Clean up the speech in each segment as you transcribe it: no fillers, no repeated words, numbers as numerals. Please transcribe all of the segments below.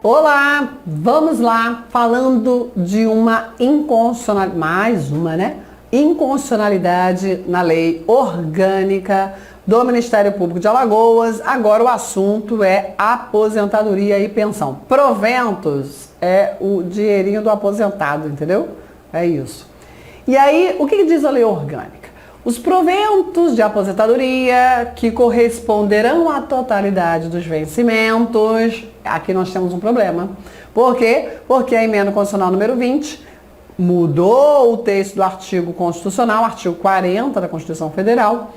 Olá, vamos lá, falando de uma inconstitucionalidade, mais uma, né? Inconstitucionalidade na lei orgânica do Ministério Público de Alagoas. Agora o assunto é aposentadoria e pensão. Proventos é o dinheirinho do aposentado, entendeu? É isso. E aí, o que diz a lei orgânica? Os proventos de aposentadoria que corresponderão à totalidade dos vencimentos. Aqui nós temos um problema. Por quê? Porque a emenda constitucional número 20 mudou o texto do artigo constitucional, artigo 40 da Constituição Federal,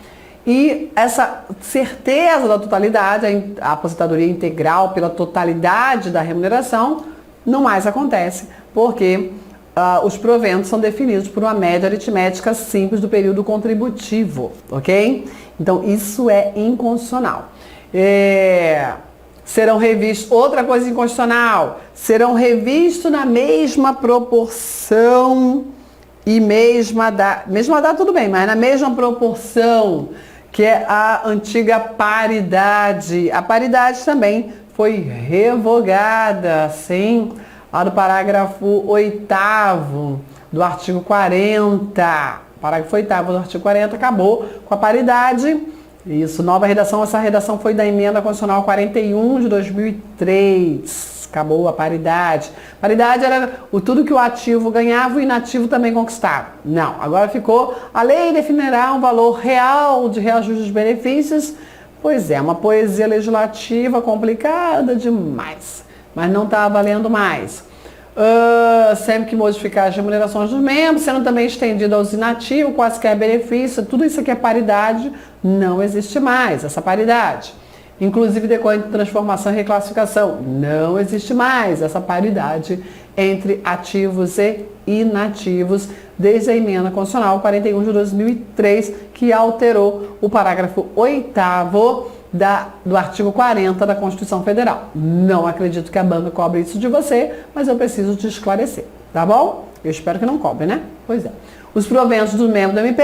e essa certeza da totalidade, a aposentadoria integral pela totalidade da remuneração, não mais acontece, porque os proventos são definidos por uma média aritmética simples do período contributivo, ok? Então, isso é inconstitucional. Serão revistos, outra coisa inconstitucional, serão revistos na mesma proporção e mesma data tudo bem, mas na mesma proporção que é a antiga paridade. A paridade também foi revogada, sim, lá do parágrafo 8º do artigo 40. Parágrafo 8º do artigo 40 acabou com a paridade. Isso, nova redação. Essa redação foi da emenda constitucional 41 de 2003. Acabou a paridade. Paridade era tudo que o ativo ganhava e o inativo também conquistava. Não, agora ficou, a lei definirá um valor real de reajuste dos benefícios. Pois é, uma poesia legislativa complicada demais, mas não está valendo mais. Sempre que modificar as remunerações dos membros, sendo também estendido aos inativos, quaisquer benefício, tudo isso aqui é paridade, não existe mais essa paridade. Inclusive decorrente de transformação e reclassificação, não existe mais essa paridade entre ativos e inativos, desde a emenda constitucional 41 de 2003, que alterou o parágrafo 8º do artigo 40 da Constituição Federal. Não acredito que a banca cobre isso de você, mas eu preciso te esclarecer, tá bom? Eu espero que não cobre, né? Pois é. Os proventos do membro do MP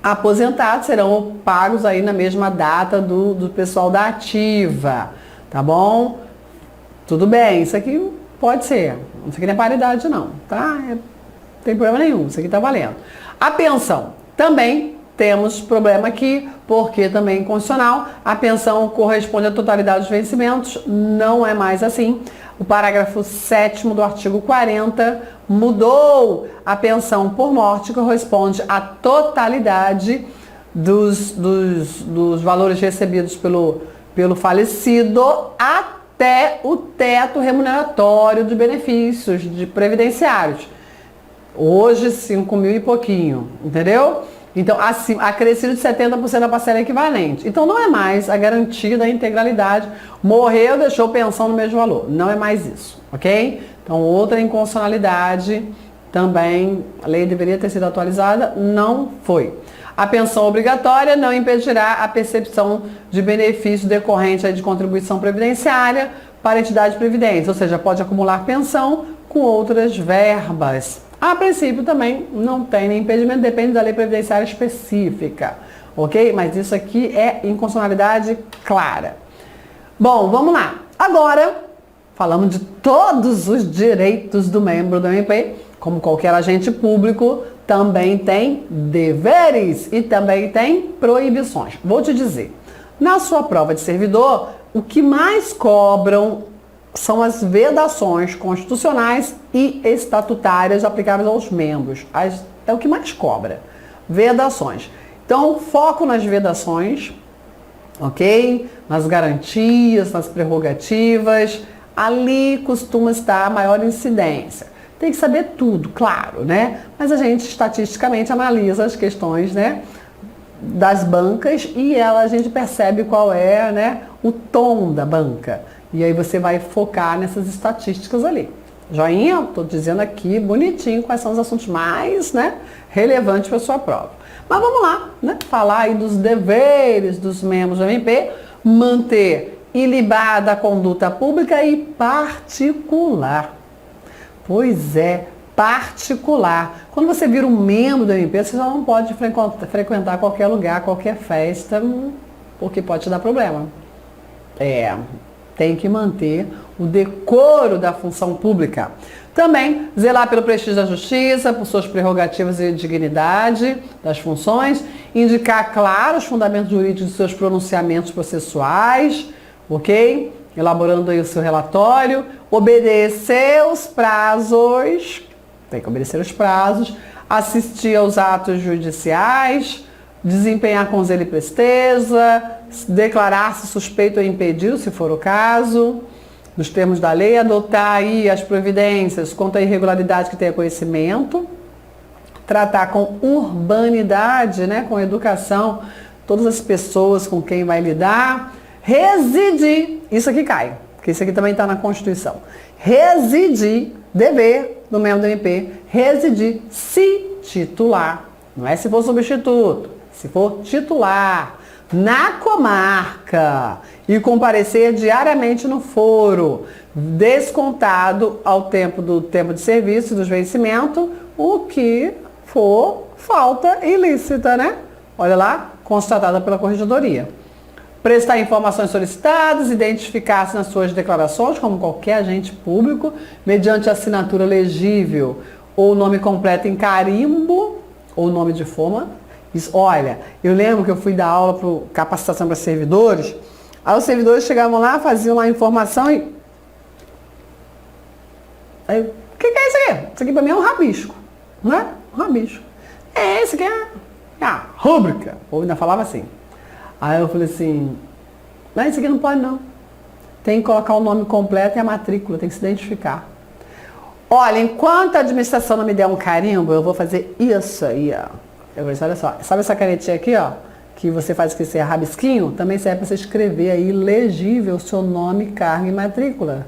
aposentados serão pagos aí na mesma data do pessoal da ativa, tá bom? Tudo bem, isso aqui pode ser. Isso aqui não é paridade não, tá? Não tem problema nenhum, isso aqui tá valendo. A pensão também temos problema aqui, porque também é inconstitucional, a pensão corresponde à totalidade dos vencimentos, não é mais assim. O parágrafo 7º do artigo 40 mudou. A pensão por morte corresponde à totalidade dos valores recebidos pelo falecido até o teto remuneratório de benefícios previdenciários. Hoje, 5 mil e pouquinho, entendeu? Então, assim, acrescido de 70% da parcela equivalente. Então, não é mais a garantia da integralidade. Morreu, deixou pensão no mesmo valor. Não é mais isso, ok? Então, outra inconstitucionalidade também, a lei deveria ter sido atualizada, não foi. A pensão obrigatória não impedirá a percepção de benefício decorrente de contribuição previdenciária para a entidade de previdência, ou seja, pode acumular pensão com outras verbas. A princípio também não tem nem impedimento, depende da lei previdenciária específica, ok? Mas isso aqui é inconstitucionalidade clara. Bom, vamos lá. Agora, falamos de todos os direitos do membro do MP. Como qualquer agente público, também tem deveres e também tem proibições. Vou te dizer, na sua prova de servidor, o que mais cobram são as vedações constitucionais e estatutárias aplicáveis aos membros. É o que mais cobra. Vedações. Então, foco nas vedações, ok? Nas garantias, nas prerrogativas. Ali costuma estar a maior incidência. Tem que saber tudo, claro, né? Mas a gente estatisticamente analisa as questões, né, das bancas e a gente percebe qual é, né, o tom da banca. E aí você vai focar nessas estatísticas ali. Joinha? Estou dizendo aqui bonitinho quais são os assuntos mais, né, relevantes para a sua prova. Mas vamos lá, né, falar aí dos deveres dos membros do MP, manter ilibada a conduta pública e particular. Pois é, particular. Quando você vira um membro do MP, você já não pode frequentar qualquer lugar, qualquer festa, porque pode te dar problema. tem que manter o decoro da função pública. Também zelar pelo prestígio da justiça, por suas prerrogativas e dignidade das funções, indicar, claro, os fundamentos jurídicos de seus pronunciamentos processuais, ok? Elaborando aí o seu relatório, obedecer os prazos, tem que obedecer os prazos, assistir aos atos judiciais, desempenhar com zelo e presteza, declarar-se suspeito ou impedido, se for o caso, nos termos da lei, adotar aí as providências contra a irregularidade que tenha conhecimento, tratar com urbanidade, né, com educação, todas as pessoas com quem vai lidar, residir, isso aqui cai, porque isso aqui também está na Constituição, residir, dever do membro do MP, residir, se titular, não é se for substituto, se for titular, na comarca e comparecer diariamente no foro, descontado ao tempo do tempo de serviço e dos vencimentos, o que for falta ilícita, né? Olha lá, constatada pela Corregedoria. Prestar informações solicitadas, identificar-se nas suas declarações, como qualquer agente público, mediante assinatura legível ou nome completo em carimbo ou nome de forma. Isso, olha, eu lembro que eu fui dar aula para capacitação para servidores, aí os servidores chegavam lá, faziam lá a informação e... Aí, o que é isso aqui? Isso aqui para mim é um rabisco, não é? Um rabisco. Isso aqui é a rúbrica. Ou ainda falava assim. Aí eu falei assim, mas isso aqui não pode não. Tem que colocar o nome completo e a matrícula, tem que se identificar. Olha, enquanto a administração não me der um carimbo, eu vou fazer isso aí, ó. Olha só, sabe essa canetinha aqui, ó, que você faz esquecer rabisquinho? Também serve para você escrever aí legível o seu nome, cargo e matrícula.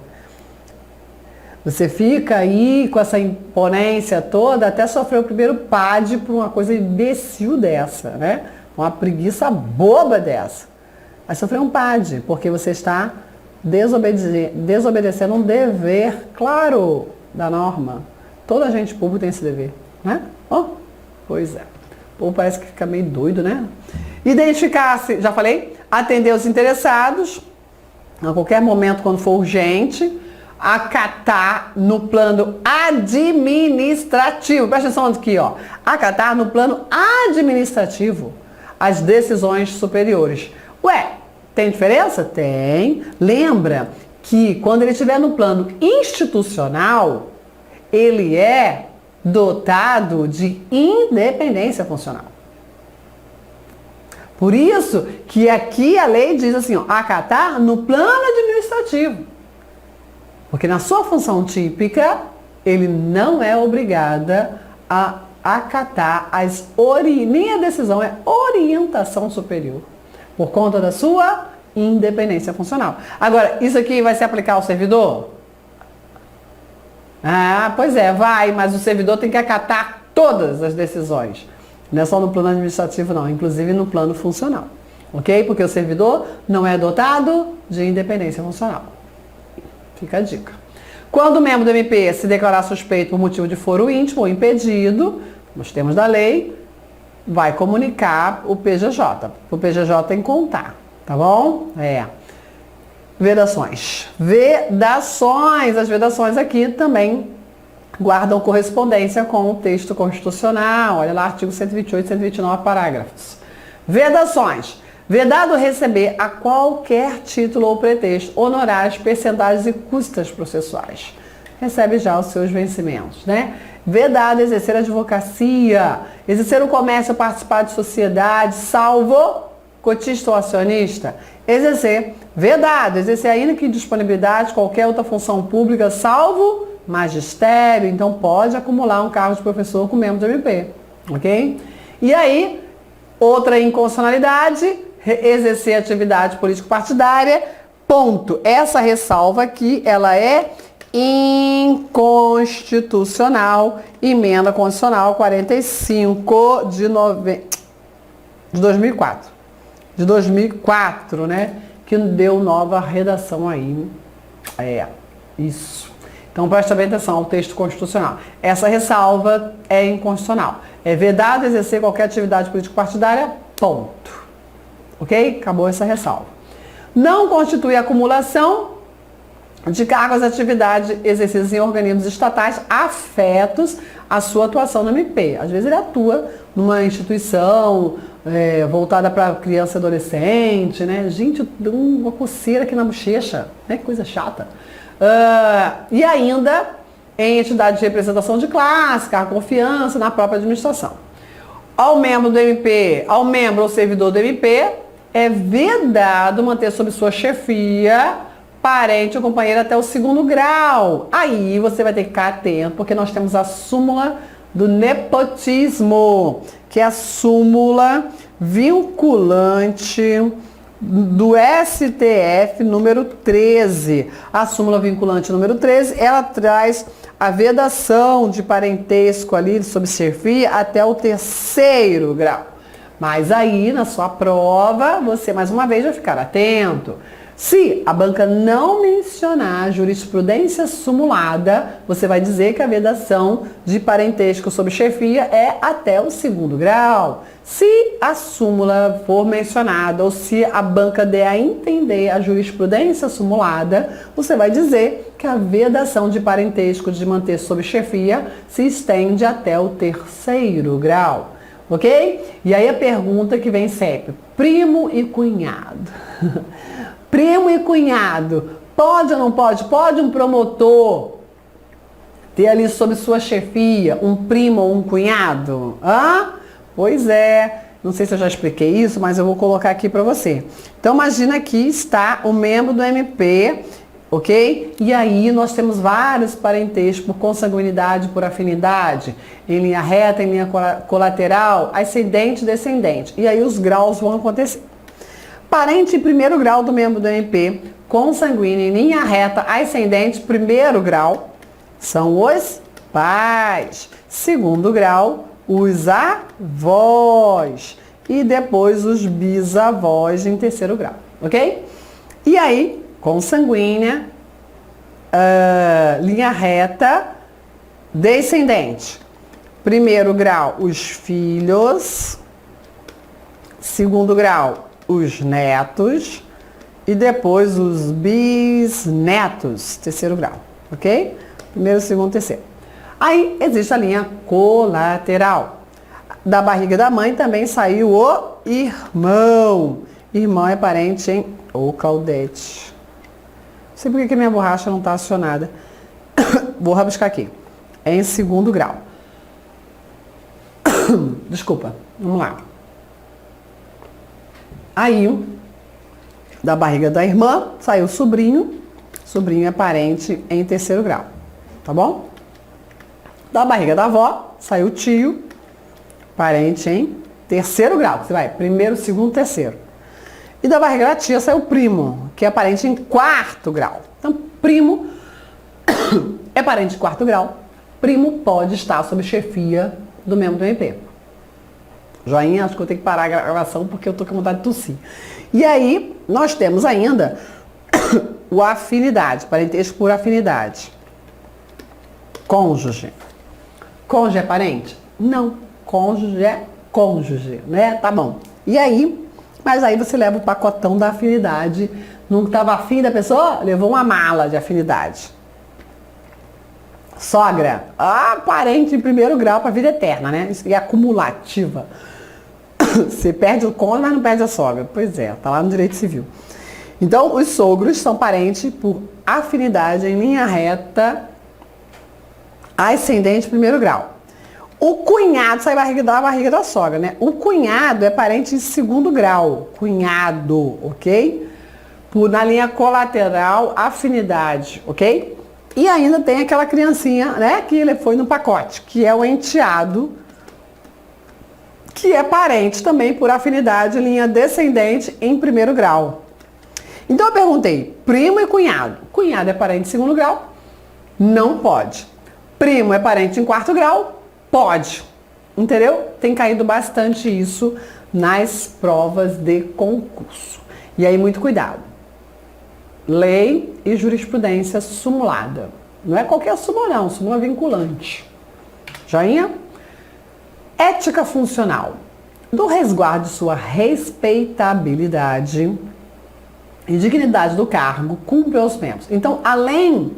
Você fica aí com essa imponência toda até sofrer o primeiro PAD por uma coisa imbecil dessa, né? Uma preguiça boba dessa. Vai sofrer um PAD, porque você está desobedecendo um dever, claro, da norma. Todo agente público tem esse dever, né? Oh, pois é. Ou parece que fica meio doido, né? Identificar-se, já falei, atender os interessados, a qualquer momento quando for urgente, acatar no plano administrativo, presta atenção aqui, ó, acatar no plano administrativo as decisões superiores. Ué, tem diferença? Tem. Lembra que quando ele estiver no plano institucional, ele é dotado de independência funcional. Por isso que aqui a lei diz assim, ó, acatar no plano administrativo. Porque na sua função típica, ele não é obrigada a acatar nem a decisão, é orientação superior. Por conta da sua independência funcional. Agora, isso aqui vai se aplicar ao servidor? Ah, pois é, vai, mas o servidor tem que acatar todas as decisões. Não é só no plano administrativo, não, inclusive no plano funcional. Ok? Porque o servidor não é dotado de independência funcional. Fica a dica. Quando o membro do MP se declarar suspeito por motivo de foro íntimo ou impedido, nos termos da lei, vai comunicar o PGJ. O PGJ tem que contar, tá bom? Vedações. Vedações. As vedações aqui também guardam correspondência com o texto constitucional. Olha lá, artigo 128 e 129, parágrafos. Vedações. Vedado receber a qualquer título ou pretexto honorários, percentagens e custas processuais. Recebe já os seus vencimentos, né? Vedado exercer a advocacia, exercer o comércio, participar de sociedade, salvo cotista ou acionista. Exercer, vedado, exercer ainda que disponibilidade qualquer outra função pública, salvo magistério. Então pode acumular um cargo de professor com membro do MP, ok? E aí, outra inconstitucionalidade, exercer atividade político-partidária, ponto. Essa ressalva aqui, ela é inconstitucional, emenda constitucional 45 de 2004. De 2004, né? Que deu nova redação aí. Isso. Então presta bem atenção ao texto constitucional. Essa ressalva é inconstitucional. É vedado exercer qualquer atividade político-partidária, ponto. Ok? Acabou essa ressalva. Não constitui acumulação de cargos, atividades exercidas em organismos estatais afetos à sua atuação no MP. Às vezes ele atua numa instituição voltada para criança e adolescente, né? Gente, deu uma coceira aqui na bochecha, né? Que coisa chata. E ainda em entidade de representação de classe, cargo de confiança na própria administração. Ao membro do MP, ao membro ou servidor do MP, é vedado manter sob sua chefia parente ou companheiro até o 2º grau. Aí você vai ter que ficar atento, porque nós temos a súmula do nepotismo, que é a súmula vinculante do STF número 13. A súmula vinculante número 13, ela traz a vedação de parentesco ali sob chefia até o 3º grau. Mas aí, na sua prova, você mais uma vez vai ficar atento. Se a banca não mencionar jurisprudência sumulada, você vai dizer que a vedação de parentesco sob chefia é até o 2º grau. Se a súmula for mencionada ou se a banca der a entender a jurisprudência sumulada, você vai dizer que a vedação de parentesco de manter sob chefia se estende até o 3º grau. Ok? E aí a pergunta que vem sempre: primo e cunhado. Primo e cunhado, pode ou não pode? Pode um promotor ter ali sob sua chefia um primo ou um cunhado? Pois é, não sei se eu já expliquei isso, mas eu vou colocar aqui para você. Então imagina que está o membro do MP, ok? E aí nós temos vários parentescos por consanguinidade, por afinidade, em linha reta, em linha colateral, ascendente e descendente. E aí os graus vão acontecer. Parente em 1º grau do membro do MP, consanguíneo em linha reta, ascendente, 1º grau, são os pais. 2º grau, os avós. E depois os bisavós em 3º grau, ok? E aí, consanguínea, linha reta, descendente. 1º grau, os filhos. 2º grau, os netos. E depois os bisnetos, 3º grau, ok? 1º, 2º, 3º. Aí existe a linha colateral. Da barriga da mãe também saiu o irmão. Irmão é parente em Claudete. Não sei por que minha borracha não está acionada. Vou rabiscar aqui. É em 2º grau. Desculpa, vamos lá. Aí, da barriga da irmã, saiu o sobrinho. Sobrinho é parente em 3º grau. Tá bom? Da barriga da avó, saiu o tio. Parente em 3º grau. Você vai, 1º, 2º, 3º. E da barriga da tia saiu o primo, que é parente em 4º grau. Então, primo é parente de 4º grau. Primo pode estar sob chefia do membro do MP. Joinha, acho que eu tenho que parar a gravação porque eu tô com vontade de tossir. E aí, nós temos ainda o afinidade, parentesco por afinidade. Cônjuge. Cônjuge é parente? Não. Cônjuge é cônjuge, né? Tá bom. E aí, mas aí você leva o pacotão da afinidade. Não estava afim da pessoa? Levou uma mala de afinidade. Sogra. Parente em 1º grau para a vida eterna, né? Isso é acumulativa. Você perde o cônjuge, mas não perde a sogra. Pois é, tá lá no direito civil. Então, os sogros são parentes por afinidade em linha reta, ascendente 1º grau. O cunhado sai da barriga da sogra, né? O cunhado é parente em 2º grau. Cunhado, ok? Na linha colateral, afinidade, ok? E ainda tem aquela criancinha, né? Que ele foi no pacote, que é o enteado, que é parente também por afinidade, linha descendente em 1º grau. Então eu perguntei, primo e cunhado. Cunhado é parente em 2º grau? Não pode. Primo é parente em 4º grau? Pode. Entendeu? Tem caído bastante isso nas provas de concurso. E aí, muito cuidado. Lei e jurisprudência sumulada. Não é qualquer súmula não, súmula vinculante. Joinha? Ética funcional. Do resguardo de sua respeitabilidade, e dignidade do cargo cumpre aos membros. Então, além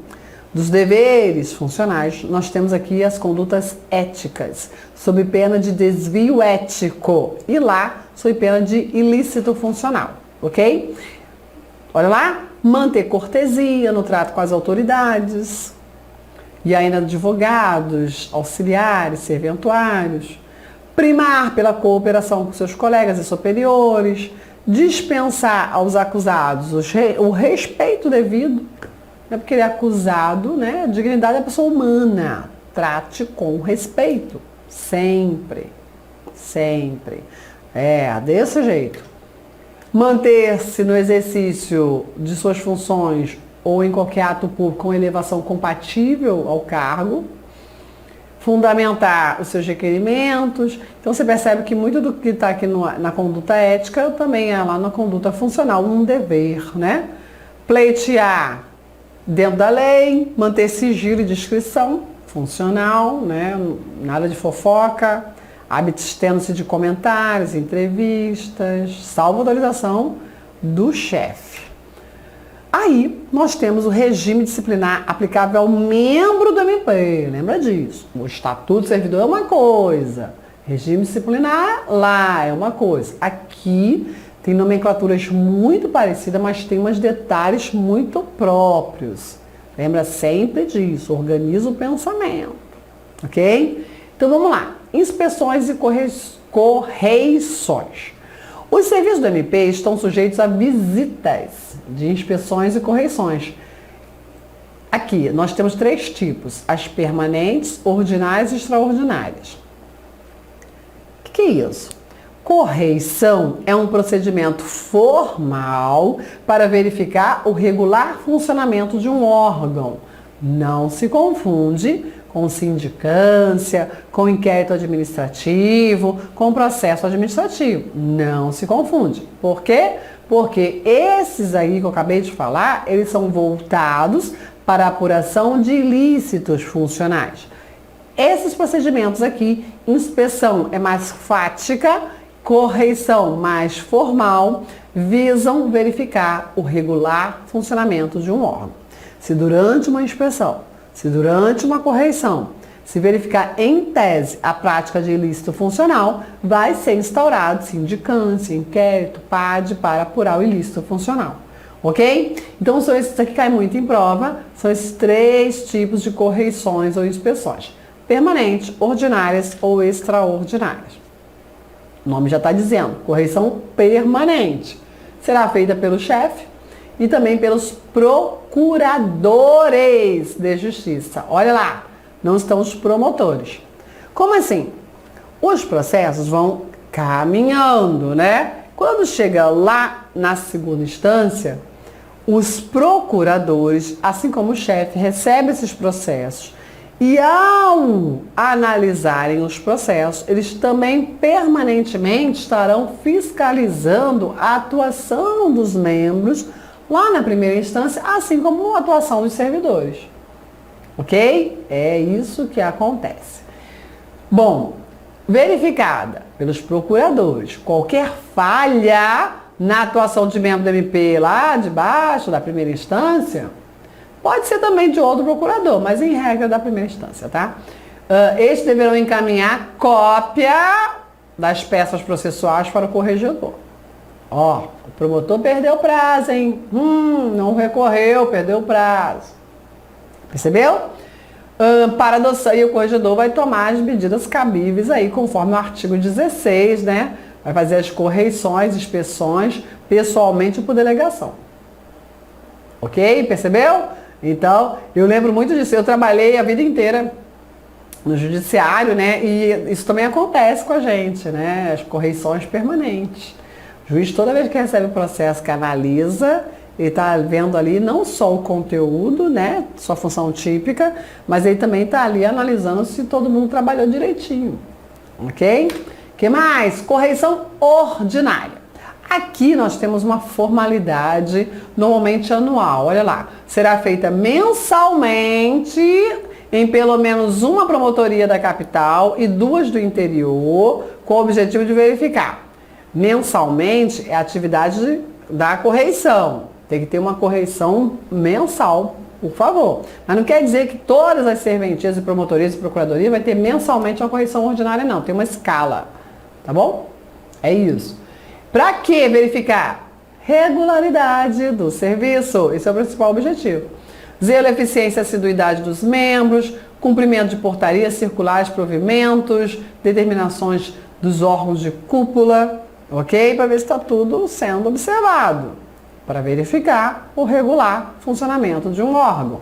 dos deveres funcionais, nós temos aqui as condutas éticas, sob pena de desvio ético, e lá, sob pena de ilícito funcional, ok? Olha lá, manter cortesia no trato com as autoridades, e ainda advogados, auxiliares, serventuários, primar pela cooperação com seus colegas e superiores, dispensar aos acusados o respeito devido, né, porque ele é acusado, né? A dignidade da pessoa humana, trate com respeito, sempre, sempre, desse jeito. Manter-se no exercício de suas funções ou em qualquer ato público com elevação compatível ao cargo, fundamentar os seus requerimentos. Então você percebe que muito do que está aqui na conduta ética também é lá na conduta funcional, um dever, né? Pleitear dentro da lei, manter sigilo e discrição funcional, né? Nada de fofoca, abstendo-se de comentários, entrevistas, salvo autorização do chefe. Aí, nós temos o regime disciplinar aplicável ao membro do MP, lembra disso? O Estatuto do Servidor é uma coisa, regime disciplinar lá é uma coisa. Aqui tem nomenclaturas muito parecidas, mas tem uns detalhes muito próprios. Lembra sempre disso, organiza o pensamento, ok? Então vamos lá, inspeções e correições. Os serviços do MP estão sujeitos a visitas de inspeções e correições. Aqui, nós temos 3 tipos, as permanentes, ordinárias e extraordinárias. O que é isso? Correição é um procedimento formal para verificar o regular funcionamento de um órgão. Não se confunde com sindicância, com inquérito administrativo, com processo administrativo. Não se confunde. Por quê? Porque esses aí que eu acabei de falar, eles são voltados para a apuração de ilícitos funcionais. Esses procedimentos aqui, inspeção é mais fática, correição mais formal, visam verificar o regular funcionamento de um órgão. Se durante uma inspeção, se durante uma correição, se verificar em tese a prática de ilícito funcional, vai ser instaurado sindicância, inquérito, PAD para apurar o ilícito funcional. Ok? Então, são esses aqui que caem muito em prova, são esses 3 tipos de correições ou inspeções. Permanentes, ordinárias ou extraordinárias. O nome já está dizendo, correição permanente. Será feita pelo chefe e também pelos procuradores de justiça. Olha lá, não estão os promotores. Como assim? Os processos vão caminhando, né? Quando chega lá na segunda instância, os procuradores, assim como o chefe, recebem esses processos e ao analisarem os processos, eles também permanentemente estarão fiscalizando a atuação dos membros lá na primeira instância, assim como a atuação dos servidores. Ok? É isso que acontece. Bom, verificada pelos procuradores qualquer falha na atuação de membro do MP lá de baixo, da primeira instância, pode ser também de outro procurador, mas em regra da primeira instância, tá? Estes deverão encaminhar cópia das peças processuais para o corregedor. Ó, o promotor perdeu o prazo, hein? Não recorreu, perdeu o prazo. Percebeu? Para adoção, e o corregedor vai tomar as medidas cabíveis aí, conforme o artigo 16, né? Vai fazer as correições, inspeções, pessoalmente por delegação. Ok? Percebeu? Então, eu lembro muito disso. Eu trabalhei a vida inteira no judiciário, né? E isso também acontece com a gente, né? As correições permanentes. O juiz, toda vez que recebe o processo, que analisa, ele está vendo ali não só o conteúdo, né? Sua função típica, mas ele também está ali analisando se todo mundo trabalhou direitinho. Ok? O que mais? Correição ordinária. Aqui nós temos uma formalidade, normalmente anual. Olha lá, será feita mensalmente em pelo menos uma promotoria da capital e 2 do interior, com o objetivo de verificar. Mensalmente é a atividade da correição. Tem que ter uma correição mensal, por favor. Mas não quer dizer que todas as serventias e promotorias e procuradoria vai ter mensalmente uma correção ordinária, não. Tem uma escala, tá bom? É isso. Para que verificar? Regularidade do serviço. Esse é o principal objetivo. Zelo, eficiência e assiduidade dos membros, cumprimento de portarias, circulares, provimentos, determinações dos órgãos de cúpula, ok? Para ver se está tudo sendo observado, para verificar o regular funcionamento de um órgão.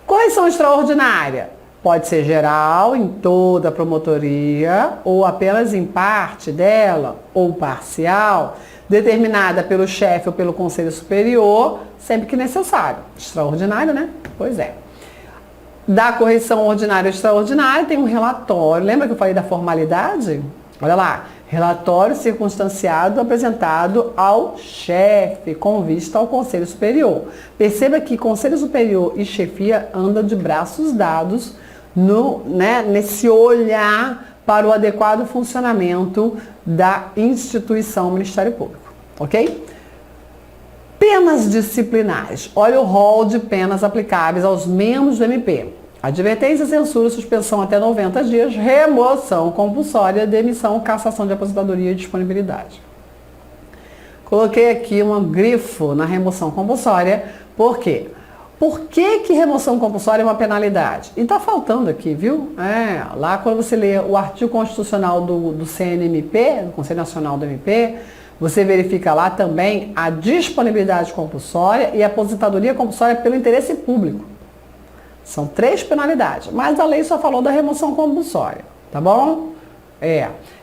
Correção extraordinária. Pode ser geral, em toda a promotoria, ou apenas em parte dela, ou parcial, determinada pelo chefe ou pelo conselho superior, sempre que necessário. Extraordinário, né? Pois é. Da correção ordinária ou extraordinária tem um relatório. Lembra que eu falei da formalidade? Olha lá. Relatório circunstanciado apresentado ao chefe, com vista ao conselho superior. Perceba que conselho superior e chefia andam de braços dados nesse olhar para o adequado funcionamento da instituição Ministério Público, ok? Penas disciplinares. Olha o rol de penas aplicáveis aos membros do MP. Advertência, censura, suspensão até 90 dias, remoção compulsória, demissão, cassação de aposentadoria e disponibilidade. Coloquei aqui um grifo na remoção compulsória. Por quê? Por que remoção compulsória é uma penalidade? E está faltando aqui, viu? Lá quando você lê o artigo constitucional do CNMP, do Conselho Nacional do MP, você verifica lá também a disponibilidade compulsória e a aposentadoria compulsória pelo interesse público. São 3 penalidades, mas a lei só falou da remoção compulsória, tá bom?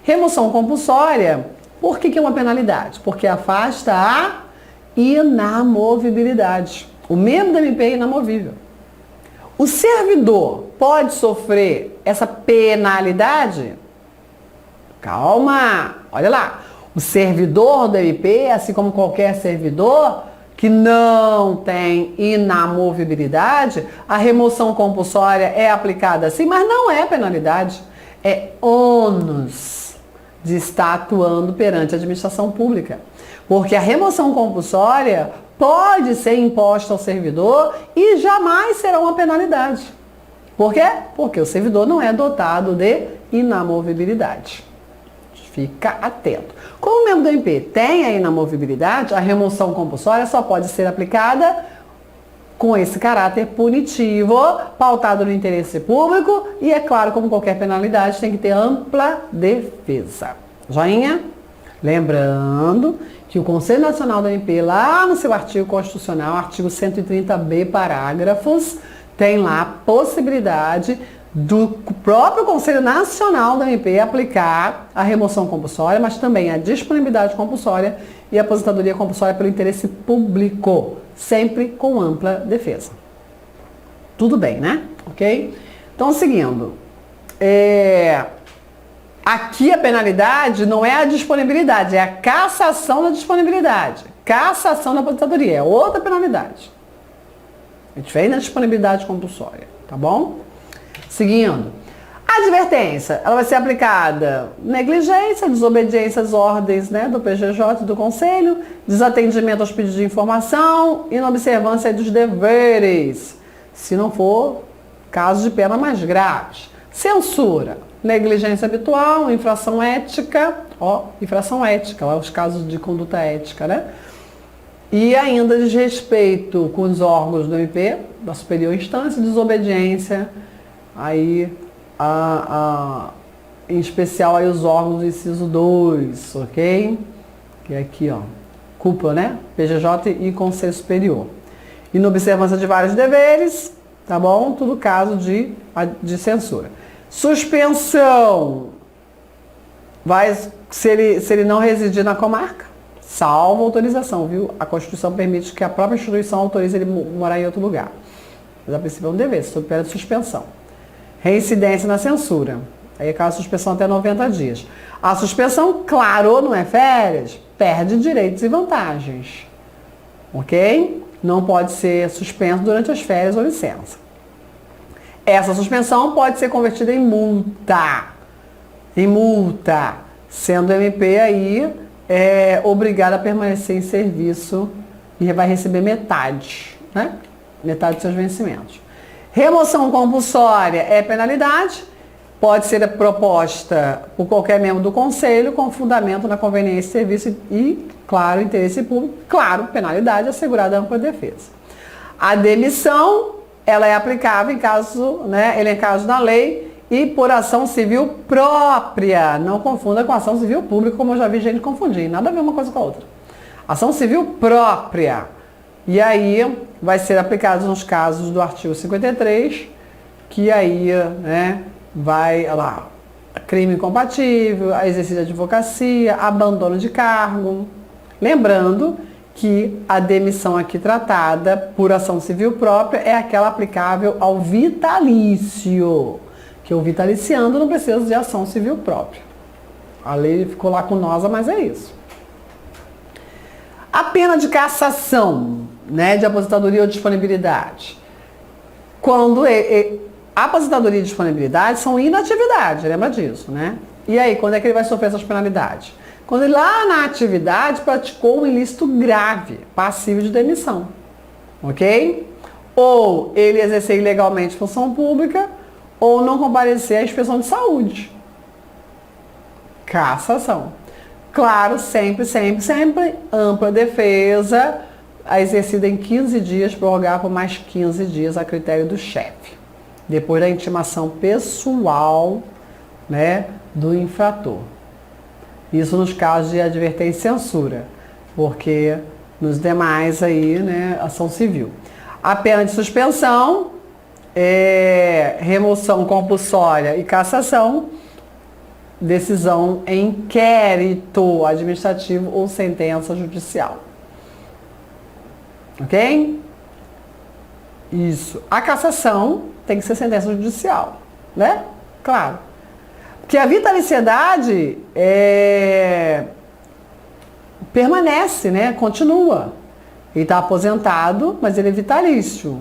Remoção compulsória, por que é uma penalidade? Porque afasta a inamovibilidade. O membro da MP é inamovível. O servidor pode sofrer essa penalidade? Calma, olha lá. O servidor da MP, assim como qualquer servidor que não tem inamovibilidade, a remoção compulsória é aplicada assim, mas não é penalidade. É ônus de estar atuando perante a administração pública. Porque a remoção compulsória pode ser imposta ao servidor e jamais será uma penalidade. Por quê? Porque o servidor não é dotado de inamovibilidade. Fica atento. Como o membro do MP tem a inamovibilidade, a remoção compulsória só pode ser aplicada com esse caráter punitivo, pautado no interesse público e, é claro, como qualquer penalidade, tem que ter ampla defesa. Joinha? Lembrando que o Conselho Nacional da MP, lá no seu artigo constitucional, artigo 130b, parágrafos, tem lá a possibilidade do próprio Conselho Nacional da MP aplicar a remoção compulsória, mas também a disponibilidade compulsória e a aposentadoria compulsória pelo interesse público, sempre com ampla defesa. Tudo bem, né? Ok? Então, seguindo. Aqui a penalidade não é a disponibilidade, é a cassação da disponibilidade. Cassação da aposentadoria, é outra penalidade. É diferente da disponibilidade compulsória, tá bom? Seguindo. A advertência, ela vai ser aplicada negligência, desobediência às ordens, do PGJ e do Conselho, desatendimento aos pedidos de informação, inobservância dos deveres, se não for casos de pena mais graves. Censura, negligência habitual, infração ética, infração ética, lá os casos de conduta ética, E ainda desrespeito com os órgãos do MP, da superior instância, desobediência, aí em especial aí os órgãos do inciso 2, ok? Que é aqui, cúpula, PGJ e Conselho Superior. Inobservância de vários deveres, tá bom? Tudo caso de censura. Suspensão, se ele não residir na comarca, salvo autorização, viu? A Constituição permite que a própria instituição autorize ele morar em outro lugar. Mas a princípio é um dever, sob pena de suspensão. Reincidência na censura, aí é caso de suspensão até 90 dias. A suspensão, claro, não é férias, perde direitos e vantagens, ok? Não pode ser suspenso durante as férias ou licença. Essa suspensão pode ser convertida em multa, sendo o MP aí obrigado a permanecer em serviço e vai receber metade, né? Metade dos seus vencimentos. Remoção compulsória é penalidade, pode ser proposta por qualquer membro do conselho com fundamento na conveniência de serviço e, claro, interesse público, claro, penalidade assegurada a ampla defesa. A demissão, ela é aplicável em caso, né, elencados na lei e por ação civil própria. Não confunda com ação civil pública, como eu já vi gente confundir. Nada a ver uma coisa com a outra. Ação civil própria. E aí vai ser aplicado nos casos do artigo 53, que aí, né, vai lá, crime incompatível, exercício de advocacia, abandono de cargo. Lembrando que a demissão aqui tratada por ação civil própria é aquela aplicável ao vitalício, que o vitaliciando não precisa de ação civil própria. A lei ficou lá com nosa, mas é isso. A pena de cassação, né, de aposentadoria ou disponibilidade. Quando a aposentadoria e disponibilidade são inatividade, lembra disso, né? E aí, quando é que ele vai sofrer essas penalidades? Quando ele lá na atividade praticou um ilícito grave, passível de demissão, ok? Ou ele exercer ilegalmente função pública, ou não comparecer à inspeção de saúde. Cassação. Claro, sempre, ampla defesa, exercida em 15 dias, prorrogar por mais 15 dias a critério do chefe, depois da intimação pessoal, né, do infrator. Isso nos casos de advertência e censura, porque nos demais aí, né, ação civil. A pena de suspensão, remoção compulsória e cassação, decisão em inquérito administrativo ou sentença judicial. Ok? Isso. A cassação tem que ser sentença judicial, né? Claro. Porque a vitaliciedade permanece, né? Continua. Ele está aposentado, mas ele é vitalício.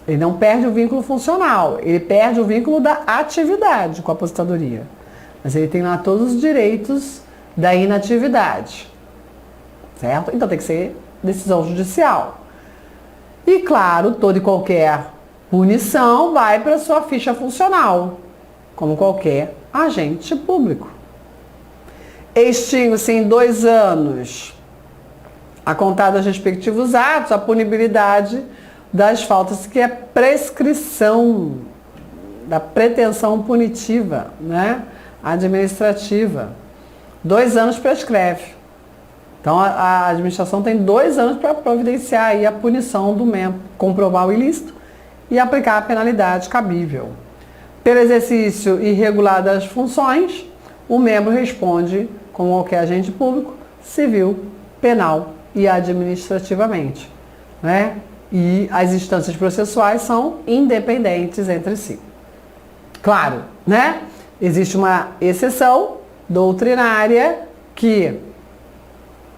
Ele não perde o vínculo funcional, ele perde o vínculo da atividade com a aposentadoria. Mas ele tem lá todos os direitos da inatividade. Certo? Então tem que ser decisão judicial. E claro, toda e qualquer punição vai para sua ficha funcional, como qualquer agente público. Extingue-se em 2 anos, a contar dos respectivos atos, a punibilidade das faltas, que é prescrição da pretensão punitiva, né, administrativa. 2 anos prescreve. Então a administração tem 2 anos para providenciar aí a punição do membro, comprovar o ilícito e aplicar a penalidade cabível. Pelo exercício irregular das funções, o membro responde como qualquer agente público, civil, penal e administrativamente, né? E as instâncias processuais são independentes entre si. Claro, né? Existe uma exceção doutrinária que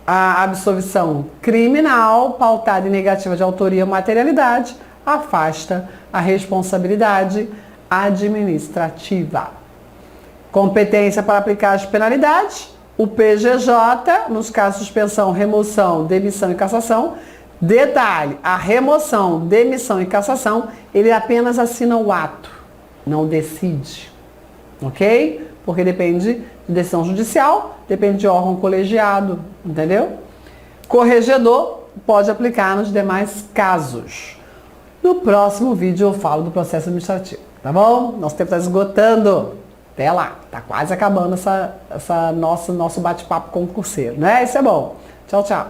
a absolvição criminal, pautada em negativa de autoria ou materialidade, afasta a responsabilidade administrativa. Competência para aplicar as penalidades, o PGJ, nos casos de suspensão, remoção, demissão e cassação. Detalhe, a remoção, demissão e cassação, ele apenas assina o ato, não decide, ok? Porque depende de decisão judicial, depende de órgão colegiado, entendeu? Corregedor pode aplicar nos demais casos. No próximo vídeo eu falo do processo administrativo, tá bom? Nosso tempo está esgotando. Até lá, tá quase acabando nosso bate-papo concurseiro, né? Isso é bom. Tchau, tchau.